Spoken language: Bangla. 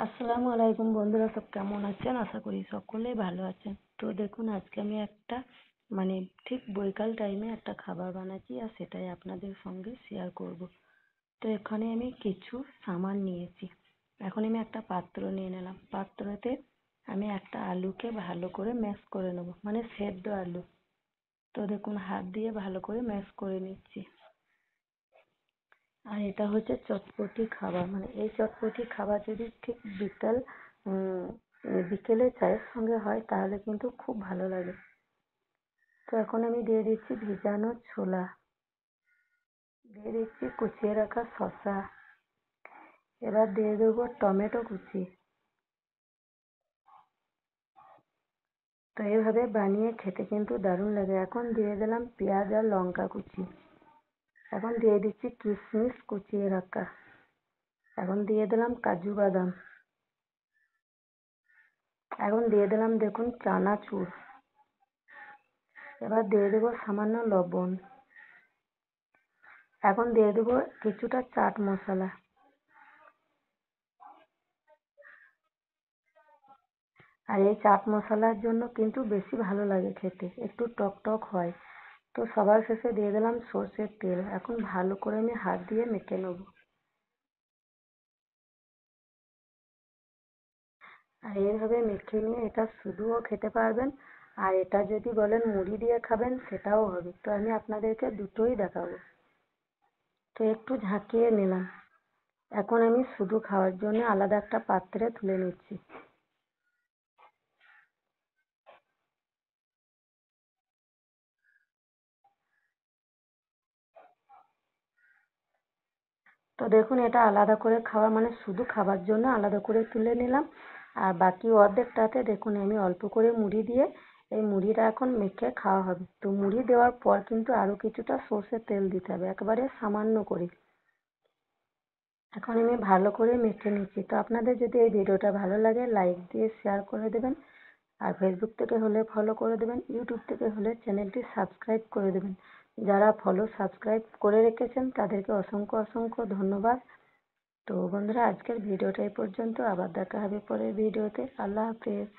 আসসালামু আলাইকুম বন্ধুরা, সব কেমন আছেন? আশা করি সকলেই ভালো আছেন। তো দেখুন, আজকে আমি একটা মানে ঠিক বৈকাল টাইমে একটা খাবার বানাচ্ছি আর সেটাই আপনাদের সঙ্গে শেয়ার করব। তো এখানে আমি কিছু সামান নিয়েছি। এখন আমি একটা পাত্র নিয়ে নিলাম। পাত্রতে আমি একটা আলুকে ভালো করে ম্যাশ করে নেব, মানে সেদ্ধ আলু। তো দেখুন, হাত দিয়ে ভালো করে ম্যাশ করে নিচ্ছি। আর এটা হচ্ছে চটপটি খাবার, মানে এই চটপটি খাবার যদি ঠিক উম বিকেলে চায়ের সঙ্গে হয় তাহলে কিন্তু খুব ভালো লাগে। তো এখন আমি দিয়ে দিচ্ছি ভিজানো ছোলা, দিয়ে দিচ্ছি কুচিয়ে রাখা শসা, এবার দিয়ে দেবো টমেটো কুচি। তো এইভাবে বানিয়ে খেতে কিন্তু দারুণ লাগে। এখন দিয়ে দিলাম পেঁয়াজ আর লঙ্কা কুচি। এখন দিয়ে দিচ্ছি কিশমিশ কুচিয়ে রাখা। এখন দিয়ে দিলাম কাজু বাদাম। এখন দিয়ে দিলাম দেখুন চানাচুর। এবার দিয়ে দেবো সামান্য লবণ। এখন দিয়ে দেবো কিছুটা চাট মশলা। আর এই চাট মশলার জন্য কিন্তু বেশি ভালো লাগে খেতে, একটু টক টক হয়। তো সবার শেষে দিয়ে দিলাম সর্ষের তেল। এখন ভালো করে আমি হাত দিয়ে মেখে নেবো। আর এইভাবে মেখে নিয়ে এটা শুধুও খেতে পারবেন, আর এটা যদি বলেন মুড়ি দিয়ে খাবেন সেটাও হবে। তো আমি আপনাদেরকে দুটোই দেখাবো। তো একটু ঝাঁকিয়ে নিলাম। এখন আমি শুধু খাওয়ার জন্য আলাদা একটা পাত্রে তুলে নিচ্ছি। তো দেখুন, এটা আলাদা করে খাওয়া মানে শুধু খাবার জন্য আলাদা করে তুলে নিলাম। আর বাকি অর্ধেকটাতে দেখুন আমি অল্প করে মুড়ি দিয়ে এই মুড়িটা এখন মেখে খাওয়া হবে। তো মুড়ি দেওয়ার পর কিন্তু আরও কিছুটা সর্ষের তেল দিতে হবে, একেবারে সামান্য করে। এখন আমি ভালো করে মেখে নিচ্ছি। তো আপনাদের যদি এই ভিডিওটা ভালো লাগে লাইক দিয়ে শেয়ার করে দেবেন। আর ফেসবুক থেকে হলে ফলো করে দেবেন, ইউটিউব থেকে হলে চ্যানেলটি সাবস্ক্রাইব করে দেবেন। যারা সাবস্ক্রাইব করে রেখেছেন তাদেরকে অসংখ্য অসংখ্য ধন্যবাদ। তো বন্ধুরা, আজকের ভিডিওটা এই পর্যন্ত। আবার দেখা হবে পরের ভিডিওতে। আল্লাহ হাফেজ।